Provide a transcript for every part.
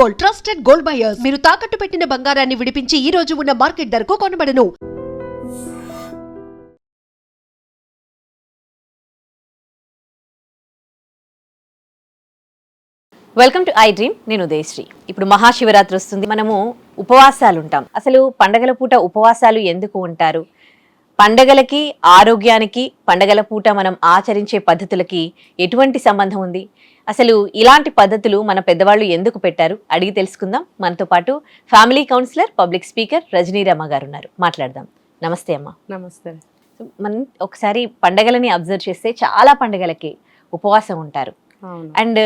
Gold, trusted gold buyers. మీరు తాకట్టు పెట్టిన బంగారాన్ని విడిపించి ఈ రోజు ఉన్న మార్కెట్ ధరకు కొనబడను. Welcome to I dream. నేను ఉదయశ్రీ. ఇప్పుడు మహాశివరాత్రి వస్తుంది. మనము ఉపవాసాలు ఉంటాం. అసలు పండగల పూట ఉపవాసాలు ఎందుకు ఉంటారు? పండగలకి, ఆరోగ్యానికి, పండగల పూట మనం ఆచరించే పద్ధతులకి ఎటువంటి సంబంధం ఉంది? అసలు ఇలాంటి పద్ధతులు మన పెద్దవాళ్ళు ఎందుకు పెట్టారు? అడిగి తెలుసుకుందాం. మనతో పాటు ఫ్యామిలీ కౌన్సిలర్, పబ్లిక్ స్పీకర్ రజనీరమ్మ గారు ఉన్నారు. మాట్లాడదాం. నమస్తే అమ్మ. నమస్తే. మనం ఒకసారి పండగలని అబ్జర్వ్ చేస్తే చాలా పండగలకి ఉపవాసం ఉంటారు. అండ్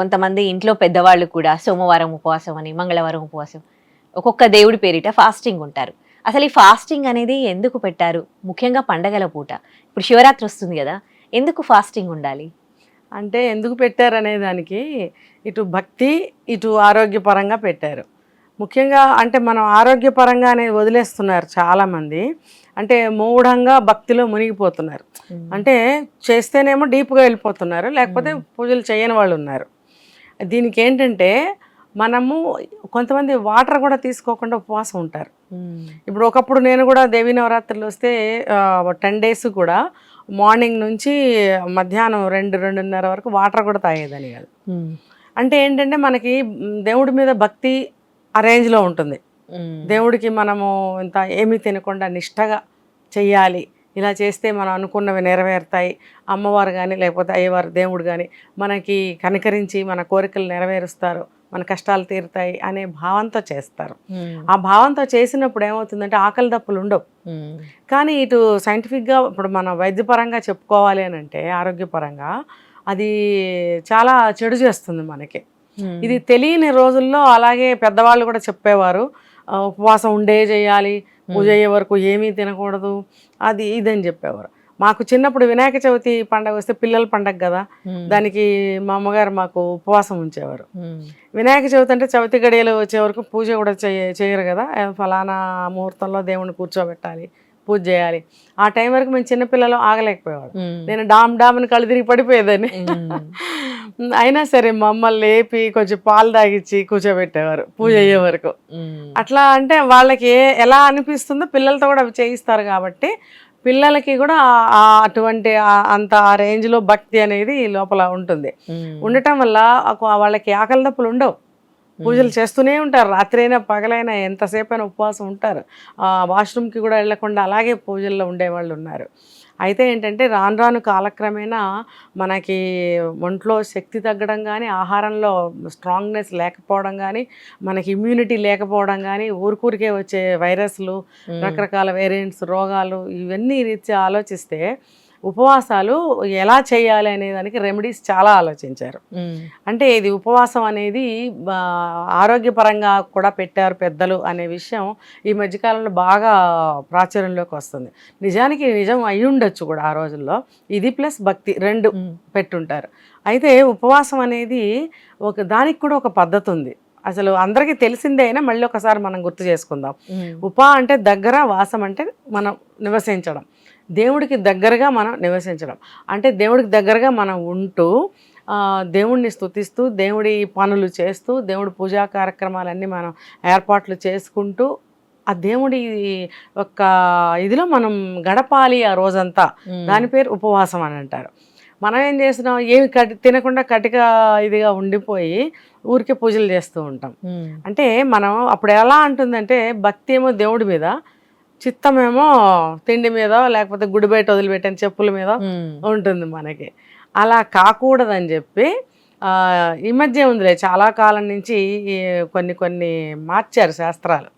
కొంతమంది ఇంట్లో పెద్దవాళ్ళు కూడా సోమవారం ఉపవాసం అని, మంగళవారం ఉపవాసం, ఒక్కొక్క దేవుడి పేరిట ఫాస్టింగ్ ఉంటారు. అసలు ఈ ఫాస్టింగ్ అనేది ఎందుకు పెట్టారు? ముఖ్యంగా పండగల పూట. ఇప్పుడు శివరాత్రి వస్తుంది కదా, ఎందుకు ఫాస్టింగ్ ఉండాలి? అంటే ఎందుకు పెట్టారనే దానికి ఇటు భక్తి, ఇటు ఆరోగ్యపరంగా పెట్టారు. ముఖ్యంగా అంటే మనం ఆరోగ్యపరంగా అనేది వదిలేస్తున్నారు చాలామంది. అంటే మూఢంగా భక్తిలో మునిగిపోతున్నారు. అంటే చేస్తేనేమో డీప్గా వెళ్ళిపోతున్నారు, లేకపోతే పూజలు చేయని వాళ్ళు ఉన్నారు. దీనికి ఏంటంటే మనము కొంతమంది వాటర్ కూడా తీసుకోకుండా ఉపవాసం ఉంటారు. ఇప్పుడు ఒకప్పుడు నేను కూడా దేవీ నవరాత్రులు వస్తే 10 days కూడా మార్నింగ్ నుంచి మధ్యాహ్నం 2-2:30 వరకు వాటర్ కూడా తాగేదని కాదు. అంటే ఏంటంటే మనకి దేవుడి మీద భక్తి ఆ రేంజ్లో ఉంటుంది. దేవుడికి మనము ఇంత ఏమీ తినకుండా నిష్టగా చెయ్యాలి, ఇలా చేస్తే మనం అనుకున్నవి నెరవేరుతాయి, అమ్మవారు కానీ లేకపోతే అయ్యవారు దేవుడు కానీ మనకి కనికరించి మన కోరికలు నెరవేరుస్తారు, మన కష్టాలు తీరుతాయి అనే భావంతో చేస్తారు. ఆ భావంతో చేసినప్పుడు ఏమవుతుందంటే ఆకలి దప్పులు ఉండవు. కానీ ఇటు సైంటిఫిక్గా ఇప్పుడు మన వైద్యపరంగా చెప్పుకోవాలి అని అంటే, ఆరోగ్యపరంగా అది చాలా చెడు చేస్తుంది మనకి. ఇది తెలియని రోజుల్లో అలాగే పెద్దవాళ్ళు కూడా చెప్పేవారు, ఉపవాసం ఉండే చేయాలి, పూజ అయ్యే వరకు ఏమీ తినకూడదు, అది ఇదని చెప్పేవారు. మాకు చిన్నప్పుడు వినాయక చవితి పండగ వస్తే పిల్లల పండగ కదా, దానికి మా అమ్మగారు మాకు ఉపవాసం ఉంచేవారు. వినాయక చవితి అంటే చవితి గడియలు వచ్చే వరకు పూజ కూడా చేయరు కదా, ఫలానా ముహూర్తంలో దేవుణ్ణి కూర్చోబెట్టాలి, పూజ చేయాలి. ఆ టైం వరకు మేము చిన్నపిల్లలు ఆగలేకపోయేవాడు. నేను డామ్ని కళ్ళు తిరిగి పడిపోయేదని. అయినా సరే మమ్మల్ని లేపి కొంచెం పాలు తాగిచ్చి కూర్చోబెట్టేవారు పూజ అయ్యే వరకు. అట్లా అంటే వాళ్ళకి ఎలా అనిపిస్తుందో పిల్లలతో కూడా అవి చేయిస్తారు కాబట్టి పిల్లలకి కూడా అటువంటి అంత ఆ రేంజ్లో భక్తి అనేది లోపల ఉంటుంది. ఉండటం వల్ల వాళ్ళకి ఆకలి దప్పులు ఉండవు. పూజలు చేస్తూనే ఉంటారు, రాత్రి అయినా పగలైనా ఎంతసేపు అయినా ఉపవాసం ఉంటారు. వాష్రూమ్కి కూడా వెళ్లకుండా అలాగే పూజల్లో ఉండేవాళ్ళు ఉన్నారు. అయితే ఏంటంటే రాను రాను కాలక్రమేణా మనకి ఒంట్లో శక్తి తగ్గడం కానీ, ఆహారంలో స్ట్రాంగ్నెస్ లేకపోవడం కానీ, మనకి ఇమ్యూనిటీ లేకపోవడం కానీ, ఊరికే వచ్చే వైరస్లు, రకరకాల వేరియంట్స్, రోగాలు, ఇవన్నీ రీత్యా ఆలోచిస్తే ఉపవాసాలు ఎలా చేయాలి అనే దానికి రెమెడీస్ చాలా ఆలోచించారు. అంటే ఇది ఉపవాసం అనేది ఆరోగ్యపరంగా కూడా పెట్టారు పెద్దలు అనే విషయం ఈ మధ్యకాలంలో బాగా ప్రాచుర్యంలోకి వస్తుంది. నిజం అయి ఉండొచ్చు కూడా ఆ రోజుల్లో. ఇది ప్లస్ భక్తి రెండు పెట్టుంటారు. అయితే ఉపవాసం అనేది దానికి కూడా ఒక పద్ధతి ఉంది. అసలు అందరికీ తెలిసిందే అయినా మళ్ళీ ఒకసారి మనం గుర్తు చేసుకుందాం. అంటే దగ్గర, వాసం అంటే మనం నివసించడం, దేవుడికి దగ్గరగా మనం నివసించడం. అంటే దేవుడికి దగ్గరగా మనం ఉంటూ దేవుడిని స్తుతిస్తూ, దేవుడి పనులు చేస్తూ, దేవుడి పూజా కార్యక్రమాలన్నీ మనం ఏర్పాట్లు చేసుకుంటూ ఆ దేవుడి యొక్క ఇదిలో మనం గడపాలి ఆ రోజంతా. దాని పేరు ఉపవాసం అని అంటారు. మనం ఏం చేస్తున్నాం, ఏమి తినకుండా కటిగా ఇదిగా ఉండిపోయి ఊరికే పూజలు చేస్తూ ఉంటాం. అంటే మనం అప్పుడు ఎలా అంటుందంటే భక్తి ఏమో దేవుడి మీద, చిత్తమేమో తిండి మీద, లేకపోతే గుడి బయట వదిలిపెట్టిన చెప్పుల మీద ఉంటుంది మనకి. అలా కాకూడదని చెప్పి ఈ మధ్య ఉందిలే, చాలా కాలం నుంచి కొన్ని మార్చారు శాస్త్రాలు.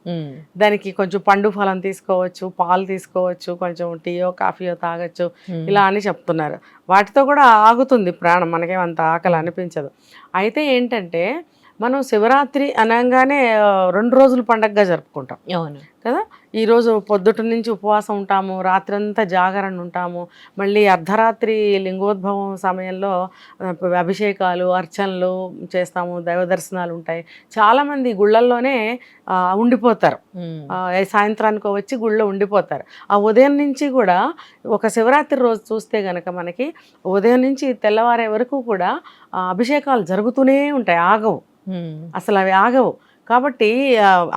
దానికి కొంచెం పండు ఫలం తీసుకోవచ్చు, పాలు తీసుకోవచ్చు, కొంచెం టీయో కాఫీయో తాగొచ్చు, ఇలా అని చెప్తున్నారు. వాటితో కూడా ఆగుతుంది ప్రాణం, మనకేమంత ఆకలి అనిపించదు. అయితే ఏంటంటే మనం శివరాత్రి అనగానే 2 రోజులు పండగగా జరుపుకుంటాం కదా. ఈరోజు పొద్దుట నుంచి ఉపవాసం ఉంటాము, రాత్రంతా జాగరణ ఉంటాము, మళ్ళీ అర్ధరాత్రి లింగోద్భవం సమయంలో అభిషేకాలు, అర్చనలు చేస్తాము, దైవ దర్శనాలు ఉంటాయి. చాలామంది గుళ్ళల్లోనే ఉండిపోతారు, సాయంత్రానికి వచ్చి గుళ్ళో ఉండిపోతారు. ఆ ఉదయం నుంచి కూడా ఒక శివరాత్రి రోజు చూస్తే కనుక మనకి ఉదయం నుంచి తెల్లవారే వరకు కూడా అభిషేకాలు జరుగుతూనే ఉంటాయి, ఆగవు. అసలు అవి ఆగవు. కాబట్టి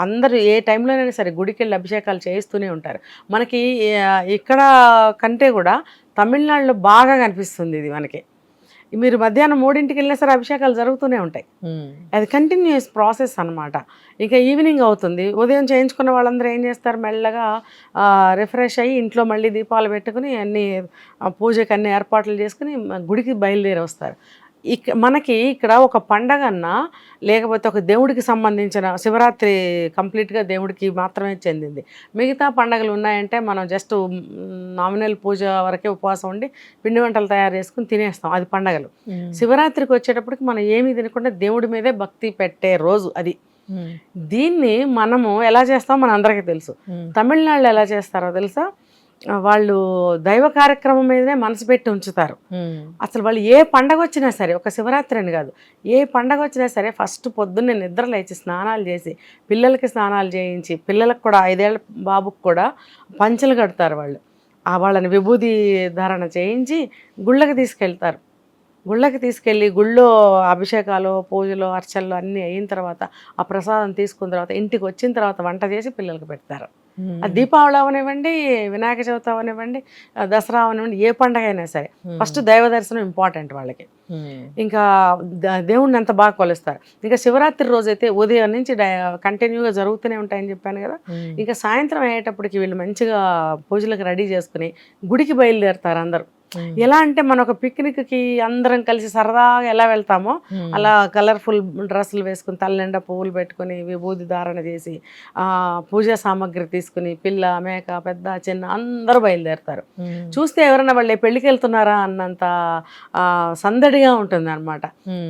అందరూ ఏ టైంలోనైనా సరే గుడికి వెళ్ళి అభిషేకాలు చేయిస్తూనే ఉంటారు. మనకి ఇక్కడ కంటే కూడా తమిళనాడులో బాగా కనిపిస్తుంది ఇది మనకి. మీరు మధ్యాహ్నం 3ంటికి వెళ్ళినా సరే అభిషేకాలు జరుగుతూనే ఉంటాయి. అది కంటిన్యూస్ ప్రాసెస్ అనమాట. ఇంకా ఈవినింగ్ అవుతుంది, ఉదయం చేయించుకున్న వాళ్ళందరూ ఏం చేస్తారు, మెల్లగా రిఫ్రెష్ అయ్యి ఇంట్లో మళ్ళీ దీపాలు పెట్టుకుని అన్ని పూజకి అన్ని ఏర్పాట్లు చేసుకుని గుడికి బయలుదేరి వస్తారు. మనకి ఇక్కడ ఒక పండగన్నా లేకపోతే ఒక దేవుడికి సంబంధించిన శివరాత్రి కంప్లీట్గా దేవుడికి మాత్రమే చెందింది. మిగతా పండగలు ఉన్నాయంటే మనం జస్ట్ నామినల్ పూజ వరకే ఉపవాసం ఉండి పిండి వంటలు తయారు చేసుకుని తినేస్తాం, అది పండగలు. శివరాత్రికి వచ్చేటప్పటికి మనం ఏమీ తినకుండా దేవుడి మీదే భక్తి పెట్టే రోజు అది. దీన్ని మనము ఎలా చేస్తామో మన అందరికీ తెలుసు. తమిళనాడులో ఎలా చేస్తారో తెలుసా, వాళ్ళు దైవ కార్యక్రమం మీదనే మనసు పెట్టి ఉంచుతారు. అసలు వాళ్ళు ఏ పండగ వచ్చినా సరే, ఒక శివరాత్రి అని కాదు, ఏ పండగ వచ్చినా సరే ఫస్ట్ పొద్దున్నే నిద్ర లేచి స్నానాలు చేసి పిల్లలకి స్నానాలు చేయించి, పిల్లలకు కూడా 5 ఏళ్ల బాబుకు కూడా పంచెలు కడతారు వాళ్ళు. వాళ్ళని విభూది ధారణ చేయించి గుళ్ళకి తీసుకెళ్తారు. గుళ్ళకి తీసుకెళ్ళి గుళ్ళో అభిషేకాలు, పూజలు, అర్చనలు అన్నీ అయిన తర్వాత ఆ ప్రసాదం తీసుకున్న తర్వాత ఇంటికి వచ్చిన తర్వాత వంట చేసి పిల్లలకి పెడతారు. అది దీపావళి అవనివ్వండి, వినాయక చవితి అవనివ్వండి, దసరా అవనివ్వండి, ఏ పండగ అయినా సరే ఫస్ట్ దైవ దర్శనం ఇంపార్టెంట్ వాళ్ళకి. ఇంకా దేవుణ్ణి అంత బాగా కొలుస్తారు. ఇంకా శివరాత్రి రోజైతే ఉదయం నుంచి కంటిన్యూగా జరుగుతూనే ఉంటాయని చెప్పాను కదా. ఇంకా సాయంత్రం అయ్యేటప్పటికి వీళ్ళు మంచిగా పూజలకు రెడీ చేసుకుని గుడికి బయలుదేరుతారు అందరూ. ఎలా అంటే మనం ఒక పిక్నిక్కి అందరం కలిసి సరదాగా ఎలా వెళ్తామో అలా కలర్ఫుల్ డ్రెస్సులు వేసుకుని తలనిండా పువ్వులు పెట్టుకుని విభూది ధారణ చేసి పూజా సామాగ్రి తీసుకుని పిల్ల, మేక, పెద్ద, చిన్న అందరూ బయలుదేరుతారు. చూస్తే ఎవరైనా వాళ్ళే పెళ్ళికి వెళ్తున్నారా అన్నంత సందడిగా ఉంటుంది అనమాట.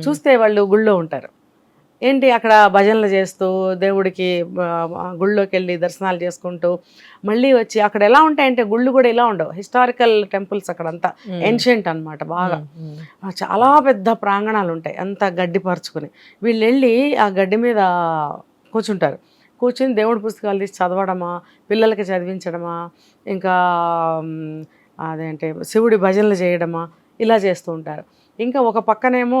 చూస్తే వాళ్ళు గుళ్ళో ఉంటారు. ఏంటి అక్కడ భజనలు చేస్తూ దేవుడికి గుళ్ళోకి వెళ్ళి దర్శనాలు చేసుకుంటూ మళ్ళీ వచ్చి అక్కడ ఎలా ఉంటాయంటే గుళ్ళు కూడా ఇలా ఉండవు, హిస్టారికల్ టెంపుల్స్ అక్కడంతా ఏన్షియంట్ అనమాట. బాగా చాలా పెద్ద ప్రాంగణాలు ఉంటాయి, అంతా గడ్డి పరుచుకుని వీళ్ళు వెళ్ళి ఆ గడ్డి మీద కూర్చుంటారు. కూర్చుని దేవుడి పుస్తకాలు తీసి చదవడమా, పిల్లలకి చదివించడమా, ఇంకా అదేంటే శివుడి భజనలు చేయడమా, ఇలా చేస్తూ ఉంటారు. ఇంకా ఒక పక్కనేమో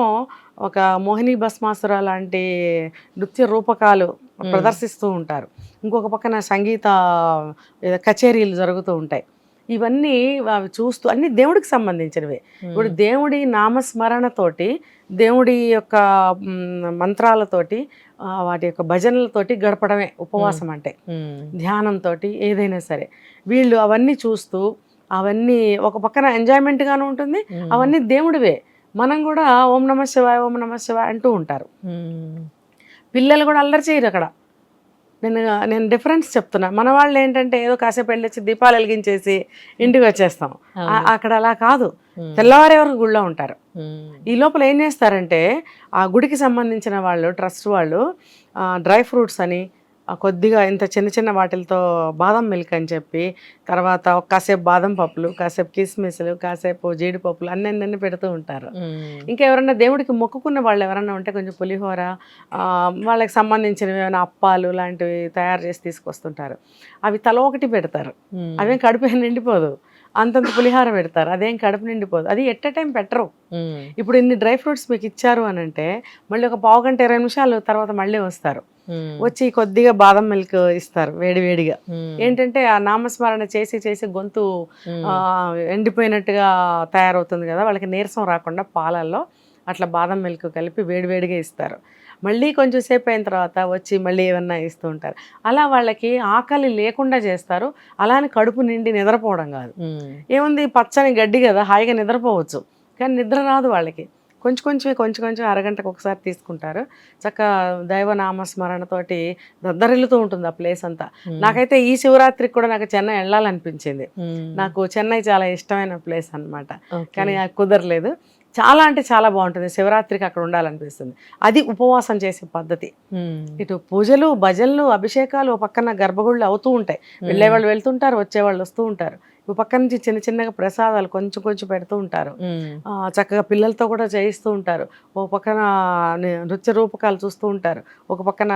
ఒక మోహిని భస్మాసుర లాంటి నృత్య రూపకాలు ప్రదర్శిస్తూ ఉంటారు. ఇంకొక పక్కన సంగీత కచేరీలు జరుగుతూ ఉంటాయి. ఇవన్నీ చూస్తూ అన్ని దేవుడికి సంబంధించినవే. ఇప్పుడు దేవుడి నామస్మరణతోటి, దేవుడి యొక్క మంత్రాలతోటి, వాటి యొక్క భజనలతోటి గడపడమే ఉపవాసం అంటే. ధ్యానంతో ఏదైనా సరే వీళ్ళు అవన్నీ చూస్తూ, అవన్నీ ఒక పక్కన ఎంజాయ్మెంట్గాను ఉంటుంది, అవన్నీ దేవుడివే. మనం కూడా ఓం నమ శివాయ, ఓం నమ శివాయ అంటూ ఉంటారు. పిల్లలు కూడా అల్లరి చేయరు అక్కడ. నేను డిఫరెన్స్ చెప్తున్నా. మన వాళ్ళు ఏంటంటే ఏదో కాసేపు వెళ్ళొచ్చి దీపాలు వెలిగించేసి ఇంటికి వచ్చేస్తాం. అక్కడ అలా కాదు, తెల్లవారే వరకు గుళ్ళో ఉంటారు. ఈ లోపల ఏం చేస్తారంటే ఆ గుడికి సంబంధించిన వాళ్ళు, ట్రస్ట్ వాళ్ళు డ్రై ఫ్రూట్స్ అని కొద్దిగా ఇంత చిన్న చిన్న వాటిలతో బాదం మిల్క్ అని చెప్పి, తర్వాత కాసేపు బాదం పప్పులు, కాసేపు కిస్మిస్లు, కాసేపు జీడిపప్పులు అన్నీ పెడుతూ ఉంటారు. ఇంకా ఎవరన్నా దేవుడికి మొక్కుకున్న వాళ్ళు ఎవరన్నా ఉంటే కొంచెం పులిహోర, వాళ్ళకి సంబంధించినవి ఏమైనా అప్పాలు లాంటివి తయారు చేసి తీసుకొస్తుంటారు. అవి తల ఒకటి పెడతారు. అవేం కడుపు నిండిపోదు. అంతంత పులిహార పెడతారు, అదేం కడుపు నిండిపోదు. అది ఎట్ టైం పెట్టరు. ఇప్పుడు ఇన్ని డ్రై ఫ్రూట్స్ మీకు ఇచ్చారు అని అంటే మళ్ళీ ఒక 15 గంట 20 నిమిషాలు తర్వాత మళ్ళీ వస్తారు. వచ్చి కొద్దిగా బాదం మిల్క్ ఇస్తారు వేడివేడిగా. ఏంటంటే ఆ నామస్మరణ చేసి చేసి గొంతు ఎండిపోయినట్టుగా తయారవుతుంది కదా, వాళ్ళకి నీరసం రాకుండా పాలల్లో అట్లా బాదం మిల్క్ కలిపి వేడివేడిగా ఇస్తారు. మళ్ళీ కొంచెం సేపు అయిన తర్వాత వచ్చి మళ్ళీ ఏమన్నా ఇస్తూ ఉంటారు. అలా వాళ్ళకి ఆకలి లేకుండా చేస్తారు. అలానే కడుపు నిండి నిద్రపోవడం కాదు. ఏముంది, పచ్చని గడ్డి కదా, హాయిగా నిద్రపోవచ్చు. కానీ నిద్ర రాదు వాళ్ళకి. కొంచెం అరగంటకు ఒకసారి తీసుకుంటారు. చక్కగా దైవనామస్మరణతోటి దద్దరిల్లుతూ ఉంటుంది ఆ ప్లేస్ అంతా. నాకైతే ఈ శివరాత్రికి కూడా నాకు చెన్నై వెళ్ళాలనిపించింది. నాకు చెన్నై చాలా ఇష్టమైన ప్లేస్ అన్నమాట. కానీ కుదరలేదు. చాలా అంటే చాలా బాగుంటుంది. శివరాత్రికి అక్కడ ఉండాలనిపిస్తుంది. అది ఉపవాసం చేసే పద్ధతి. ఇటు పూజలు, భజనలు, అభిషేకాలు పక్కన గర్భగుళ్ళు అవుతూ ఉంటాయి. వెళ్ళేవాళ్ళు వెళ్తుంటారు, వచ్చేవాళ్ళు వస్తూ ఉంటారు. ఓ పక్క నుంచి చిన్న చిన్నగా ప్రసాదాలు కొంచెం పెడుతూ ఉంటారు. చక్కగా పిల్లలతో కూడా చేయిస్తూ ఉంటారు. ఓ పక్కన నృత్య రూపకాలు చూస్తూ ఉంటారు. ఒక పక్కన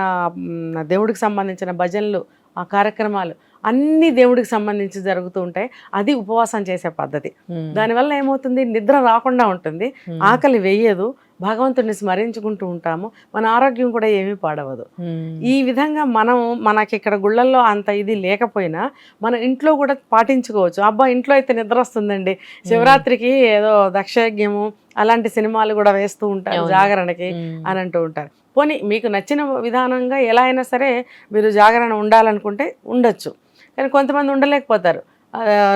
దేవుడికి సంబంధించిన భజనలు, ఆ కార్యక్రమాలు అన్నీ దేవుడికి సంబంధించి జరుగుతూ ఉంటాయి. అది ఉపవాసం చేసే పద్ధతి. దానివల్ల ఏమవుతుంది, నిద్ర రాకుండా ఉంటుంది, ఆకలి వేయదు, భగవంతుడిని స్మరించుకుంటూ ఉంటామో మన ఆరోగ్యం కూడా ఏమీ పాడవదు. ఈ విధంగా మనకి ఇక్కడ గుళ్ళల్లో అంత ఇది లేకపోయినా మన ఇంట్లో కూడా పాటించుకోవచ్చు. అబ్బా ఇంట్లో అయితే నిద్ర వస్తుందండి, శివరాత్రికి ఏదో దక్షయజ్ఞము అలాంటి సినిమాలు కూడా వేస్తూ ఉంటారు జాగరణకి అని అంటూ ఉంటారు. పోనీ మీకు నచ్చిన విధానంగా ఎలా అయినా సరే మీరు జాగరణ ఉండాలనుకుంటే ఉండొచ్చు. కానీ కొంతమంది ఉండలేకపోతారు,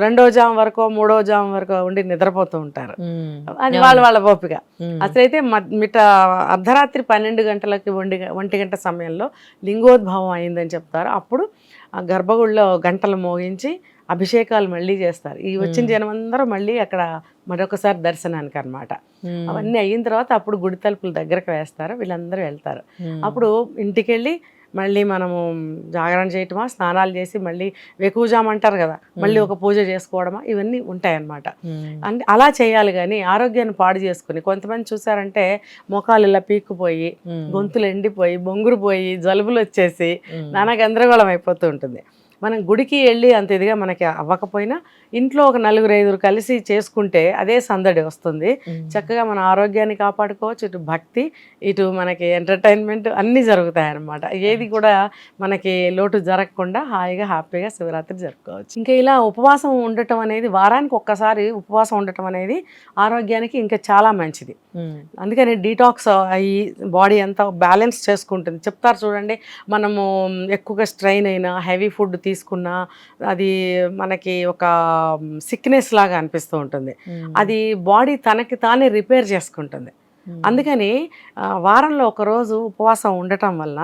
రెండో జాము వరకు మూడో జాము వరకు ఉండి నిద్రపోతూ ఉంటారు. అది వాళ్ళ ఓపిక. అసలైతే మిట్ట అర్ధరాత్రి 12 గంటలకి 1 గంట సమయంలో లింగోద్భవం అయిందని చెప్తారు. అప్పుడు ఆ గర్భగుడిలో గంటలు మోగించి అభిషేకాలు మళ్ళీ చేస్తారు. ఈ వచ్చిన జనం అందరూ మళ్ళీ అక్కడ మరొకసారి దర్శనానికి అన్నమాట. అవన్నీ అయిన తర్వాత అప్పుడు గుడి తలుపులు దగ్గరకు వేస్తారు, వీళ్ళందరూ వెళ్తారు. అప్పుడు ఇంటికి వెళ్ళి మళ్ళీ మనము జాగరణ చేయటమా, స్నానాలు చేసి మళ్ళీ వెకువజాము అంటారు కదా, మళ్ళీ ఒక పూజ చేసుకోవడమా, ఇవన్నీ ఉంటాయన్నమాట. అంటే అలా చేయాలి. కానీ ఆరోగ్యాన్ని పాడు చేసుకుని కొంతమంది చూసారంటే ముఖాలు ఇలా పీక్కుపోయి, గొంతులు ఎండిపోయి, బొంగురు పోయి, జలుబులు వచ్చేసి నానా గందరగోళం అయిపోతూ ఉంటుంది. మనం గుడికి వెళ్ళి అంత ఇదిగా మనకి అవ్వకపోయినా ఇంట్లో ఒక 4-5 కలిసి చేసుకుంటే అదే సందడి వస్తుంది. చక్కగా మన ఆరోగ్యాన్ని కాపాడుకోవచ్చు, ఇటు భక్తి, ఇటు మనకి ఎంటర్టైన్మెంట్ అన్నీ జరుగుతాయి అన్నమాట. ఏది కూడా మనకి లోటు జరగకుండా హాయిగా హ్యాపీగా శివరాత్రి జరుపుకోవచ్చు. ఇంకా ఇలా ఉపవాసం ఉండటం అనేది, వారానికి ఒక్కసారి ఉపవాసం ఉండటం అనేది ఆరోగ్యానికి ఇంకా చాలా మంచిది. అందుకని డీటాక్స్ అయ్యి బాడీ అంతా బ్యాలెన్స్ చేసుకుంటుంది. చెప్తారు చూడండి, మనము ఎక్కువగా స్ట్రెయిన్ అయినా హెవీ ఫుడ్ తీసుకున్నా అది మనకి ఒక సిక్నెస్ లాగా అనిపిస్తూ ఉంటుంది. అది బాడీ తనకి తానే రిపేర్ చేసుకుంటుంది. అందుకని వారంలో ఒకరోజు ఉపవాసం ఉండటం వల్ల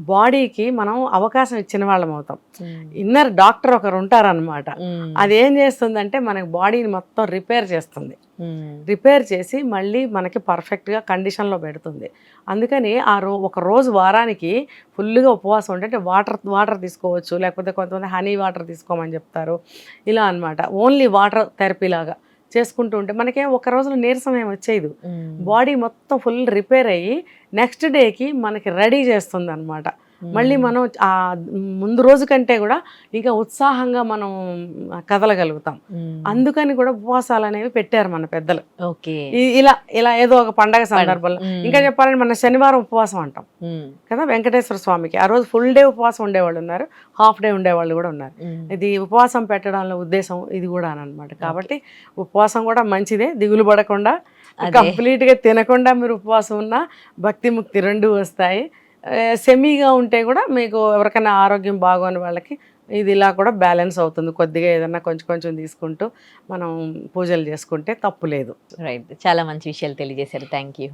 బాడీకి మనం అవకాశం ఇచ్చిన వాళ్ళం అవుతాం. ఇన్నర్ డాక్టర్ ఒకరు ఉంటారనమాట. అదేం చేస్తుందంటే మనకి బాడీని మొత్తం రిపేర్ చేస్తుంది. రిపేర్ చేసి మళ్ళీ మనకి పర్ఫెక్ట్గా కండిషన్లో పెడుతుంది. అందుకని ఒక రోజు వారానికి ఫుల్గా ఉపవాసం ఉంటే వాటర్ తీసుకోవచ్చు, లేకపోతే కొంతమంది హనీ వాటర్ తీసుకోమని చెప్తారు. ఇలా అన్నమాట. ఓన్లీ వాటర్ థెరపీ లాగా చేసుకుంటూ ఉంటే మనకేం ఒక రోజులో నీరసం ఏమి వచ్చేది. బాడీ మొత్తం ఫుల్ రిపేర్ అయ్యి నెక్స్ట్ డేకి మనకి రెడీ చేస్తుంది అనమాట. మళ్ళీ మనం ఆ ముందు రోజు కంటే కూడా ఇంకా ఉత్సాహంగా మనం కదలగలుగుతాం. అందుకని కూడా ఉపవాసాలు అనేవి పెట్టారు మన పెద్దలు. ఇలా ఏదో ఒక పండగ సందర్భంలో. ఇంకా చెప్పాలంటే మన శనివారం ఉపవాసం అంటాం కదా వెంకటేశ్వర స్వామికి. ఆ రోజు ఫుల్ డే ఉపవాసం ఉండేవాళ్ళు ఉన్నారు, హాఫ్ డే ఉండేవాళ్ళు కూడా ఉన్నారు. ఇది ఉపవాసం పెట్టడంలో ఉద్దేశం ఇది కూడా అనమాట. కాబట్టి ఉపవాసం కూడా మంచిదే, దిగులు పడకుండా కంప్లీట్గా తినకుండా మీరు ఉపవాసం ఉన్నా భక్తి ముక్తి 2 వస్తాయి. సెమీగా ఉంటే కూడా మీకు ఎవరికైనా ఆరోగ్యం బాగోని వాళ్ళకి ఇది ఇలా కూడా బ్యాలెన్స్ అవుతుంది. కొద్దిగా ఏదన్నా కొంచెం తీసుకుంటూ మనం పూజలు చేసుకుంటే తప్పు లేదు. రైట్, చాలా మంచి విషయాలు తెలియజేశారు. Thank you.